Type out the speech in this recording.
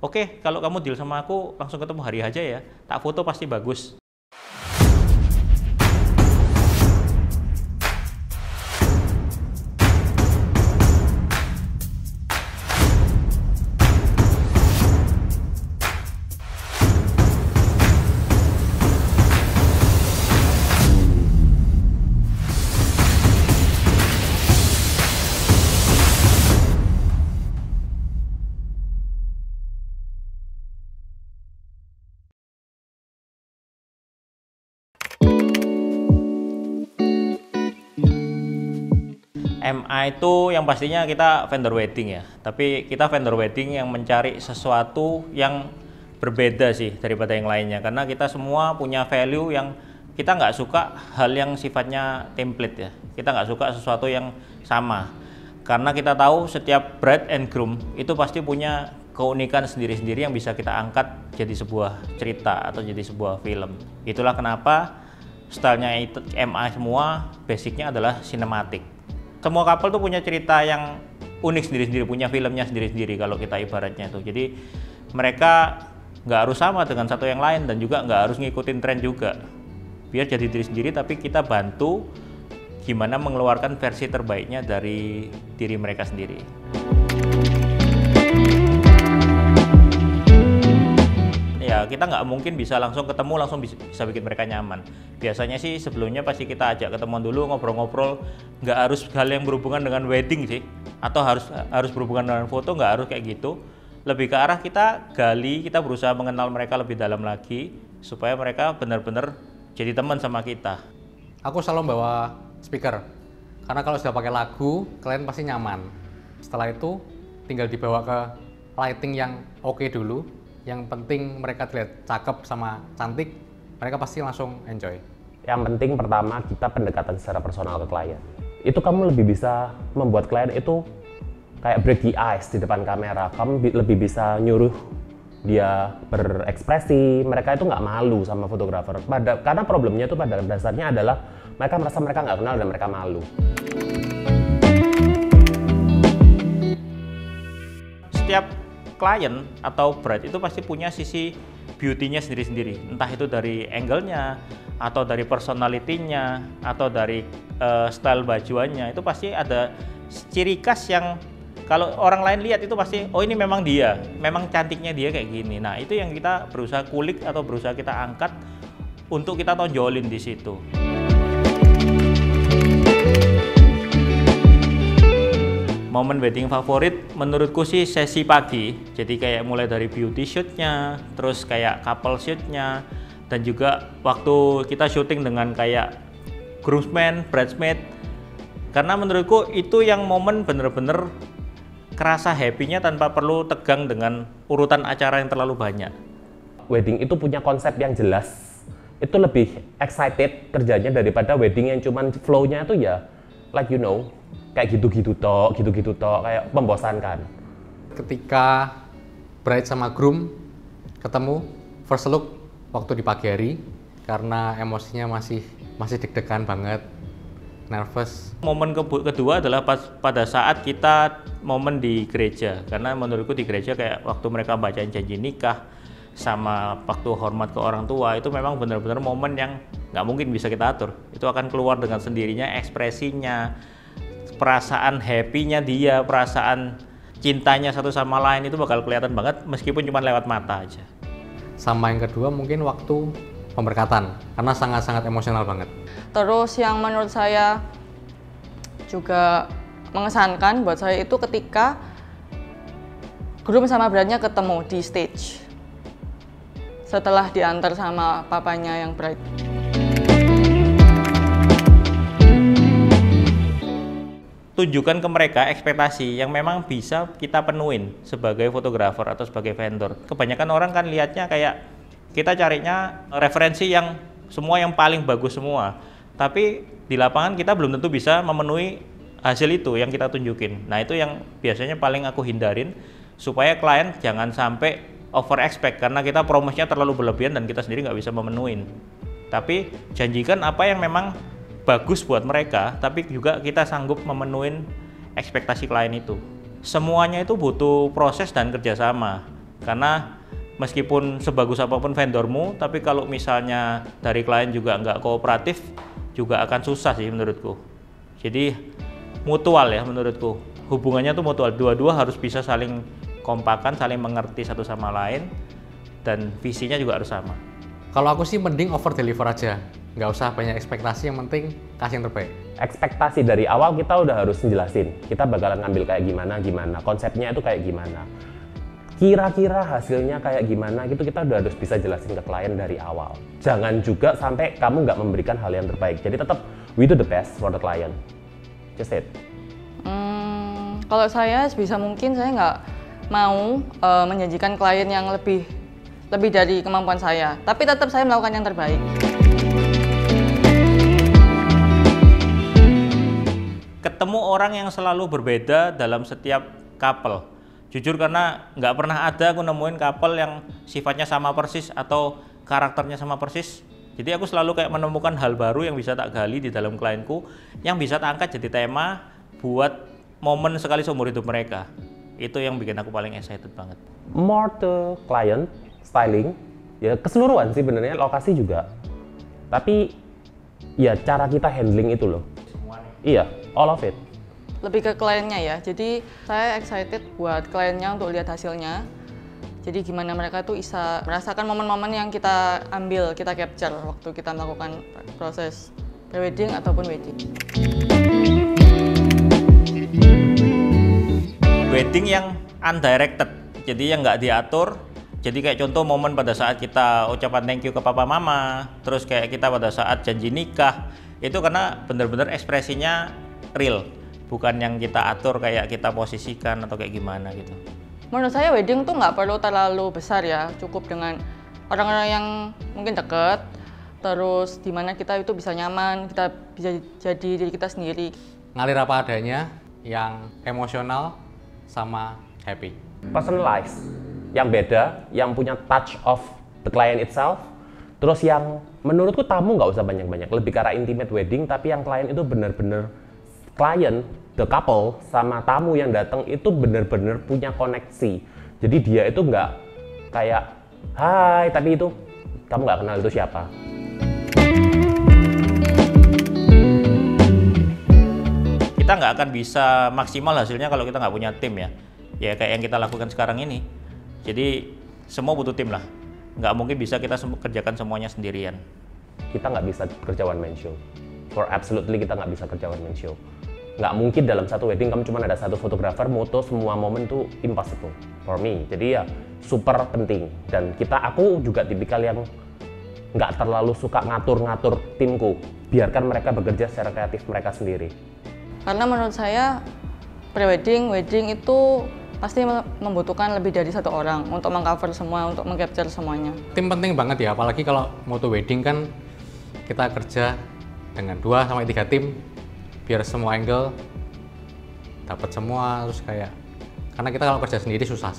Oke, kalau kamu deal sama aku langsung ketemu hari aja ya, tak foto pasti bagus. MA itu yang pastinya kita vendor wedding ya, tapi kita vendor wedding yang mencari sesuatu yang berbeda sih daripada yang lainnya, karena kita semua punya value yang kita nggak suka hal yang sifatnya template ya, kita nggak suka sesuatu yang sama, karena kita tahu setiap bride and groom itu pasti punya keunikan sendiri-sendiri yang bisa kita angkat jadi sebuah cerita atau jadi sebuah film. Itulah kenapa stylenya MA semua basicnya adalah sinematik. Semua couple tuh punya cerita yang unik sendiri-sendiri, punya filmnya sendiri-sendiri kalau kita ibaratnya tuh. Jadi mereka nggak harus sama dengan satu yang lain dan juga nggak harus ngikutin tren juga. Biar jadi diri sendiri, tapi kita bantu gimana mengeluarkan versi terbaiknya dari diri mereka sendiri. Ya kita nggak mungkin bisa langsung ketemu langsung bisa bikin mereka nyaman. Biasanya sih sebelumnya pasti kita ajak ketemuan dulu, ngobrol-ngobrol. Nggak harus hal yang berhubungan dengan wedding sih, atau harus berhubungan dengan foto, nggak harus kayak gitu. Lebih ke arah kita gali, kita berusaha mengenal mereka lebih dalam lagi supaya mereka benar-benar jadi teman sama kita. Aku selalu bawa speaker karena kalau sudah pakai lagu kalian pasti nyaman. Setelah itu tinggal dibawa ke lighting yang oke dulu. Yang penting mereka terlihat cakep sama cantik, mereka pasti langsung enjoy. Yang penting pertama kita pendekatan secara personal ke klien. Itu kamu lebih bisa membuat klien itu kayak break the ice di depan kamera. Kamu lebih bisa nyuruh dia berekspresi, mereka itu nggak malu sama fotografer. Karena problemnya itu pada dasarnya adalah mereka merasa mereka nggak kenal dan mereka malu. Setiap klien atau bride itu pasti punya sisi beauty-nya sendiri-sendiri, entah itu dari angle-nya, atau dari personality-nya, atau dari style bajuannya. Itu pasti ada ciri khas yang kalau orang lain lihat itu pasti, oh ini memang dia, memang cantiknya dia kayak gini. Nah itu yang kita berusaha kulik atau berusaha kita angkat untuk kita tonjolin di situ. Momen wedding favorit menurutku sih sesi pagi, jadi kayak mulai dari beauty shootnya, terus kayak couple shootnya, dan juga waktu kita syuting dengan kayak groomsmen, bridesmaid, karena menurutku itu yang momen bener-bener kerasa happy-nya tanpa perlu tegang dengan urutan acara yang terlalu banyak. Wedding itu punya konsep yang jelas, itu lebih excited kerjanya daripada wedding yang cuman flow-nya itu ya like you know, kayak gitu-gitu tok, kayak membosankan. Ketika bride sama groom ketemu first look waktu di pagi hari, karena emosinya masih deg-degan banget, nervous. Momen kedua adalah pada saat kita momen di gereja, karena menurutku di gereja kayak waktu mereka bacain janji nikah sama waktu hormat ke orang tua, itu memang benar-benar momen yang nggak mungkin bisa kita atur. Itu akan keluar dengan sendirinya, ekspresinya, perasaan happy-nya dia, perasaan cintanya satu sama lain itu bakal kelihatan banget meskipun cuma lewat mata aja. Sama yang kedua mungkin waktu pemberkatan, karena sangat-sangat emosional banget. Terus yang menurut saya juga mengesankan buat saya itu ketika groom sama bride-nya ketemu di stage setelah diantar sama papanya yang bride. Tunjukkan ke mereka ekspektasi yang memang bisa kita penuhin sebagai fotografer atau sebagai vendor. Kebanyakan orang kan lihatnya kayak kita carinya referensi yang semua yang paling bagus semua, tapi di lapangan kita belum tentu bisa memenuhi hasil itu yang kita tunjukin. Nah itu yang biasanya paling aku hindarin supaya klien jangan sampai over expect, karena kita promosinya terlalu berlebihan dan kita sendiri nggak bisa memenuhin. Tapi janjikan apa yang memang bagus buat mereka, tapi juga kita sanggup memenuhi ekspektasi klien itu. Semuanya itu butuh proses dan kerjasama. Karena meskipun sebagus apapun vendormu, tapi kalau misalnya dari klien juga nggak kooperatif, juga akan susah sih menurutku. Jadi mutual ya menurutku. Hubungannya tuh mutual, dua-dua harus bisa saling kompakan, saling mengerti satu sama lain, dan visinya juga harus sama. Kalau aku sih mending over deliver aja, nggak usah banyak ekspektasi, yang penting kasih yang terbaik. Ekspektasi dari awal kita udah harus ngejelasin, kita bakalan ngambil kayak gimana, konsepnya itu kayak gimana, kira-kira hasilnya kayak gimana gitu, kita udah harus bisa jelasin ke klien dari awal. Jangan juga sampai kamu nggak memberikan hal yang terbaik, jadi tetap we do the best for the client, just it. Kalau saya sebisa mungkin saya nggak mau menjanjikan klien yang lebih dari kemampuan saya, tapi tetap saya melakukan yang terbaik. Ketemu orang yang selalu berbeda dalam setiap couple. Jujur karena nggak pernah ada aku nemuin couple yang sifatnya sama persis atau karakternya sama persis. Jadi aku selalu kayak menemukan hal baru yang bisa tak gali di dalam klienku, yang bisa tak angkat jadi tema buat momen sekali seumur hidup mereka. Itu yang bikin aku paling excited banget. More to client, styling, ya keseluruhan sih benernya, lokasi juga. Tapi ya cara kita handling itu loh. Iya, all of it. Lebih ke kliennya ya, jadi saya excited buat kliennya untuk lihat hasilnya. Jadi gimana mereka tuh bisa merasakan momen-momen yang kita ambil, kita capture waktu kita melakukan proses pre-wedding ataupun wedding. Wedding yang undirected, jadi yang nggak diatur. Jadi kayak contoh momen pada saat kita ucapan thank you ke papa mama, terus kayak kita pada saat janji nikah, itu karena bener-bener ekspresinya real, bukan yang kita atur kayak kita posisikan atau kayak gimana gitu. Menurut saya wedding tuh nggak perlu terlalu besar ya, cukup dengan orang-orang yang mungkin deket, terus dimana kita itu bisa nyaman, kita bisa jadi diri kita sendiri. Ngalir apa adanya, yang emosional sama happy. Personalized, yang beda, yang punya touch of the client itself. Terus yang menurutku tamu nggak usah banyak-banyak, lebih ke arah intimate wedding, tapi yang klien itu bener-bener klien, the couple, sama tamu yang datang itu bener-bener punya koneksi. Jadi dia itu nggak kayak, hai, tapi itu kamu nggak kenal itu siapa. Kita nggak akan bisa maksimal hasilnya kalau kita nggak punya tim ya. Ya kayak yang kita lakukan sekarang ini. Jadi semua butuh tim lah. Nggak mungkin bisa kita kerjakan semuanya sendirian. Kita nggak bisa kerja one man show. For absolutely kita nggak bisa kerja one man show. Nggak mungkin dalam satu wedding kamu cuma ada satu fotografer, moto semua momen tuh impossible for me. Jadi ya super penting. Dan aku juga tipikal yang nggak terlalu suka ngatur-ngatur timku. Biarkan mereka bekerja secara kreatif mereka sendiri. Karena menurut saya pre-wedding, wedding itu pasti membutuhkan lebih dari satu orang untuk mengcover semua, untuk mengcapture semuanya. Tim penting banget ya, apalagi kalau moto wedding kan kita kerja dengan 2-3 tim biar semua angle dapat semua, terus kayak karena kita kalau kerja sendiri susah.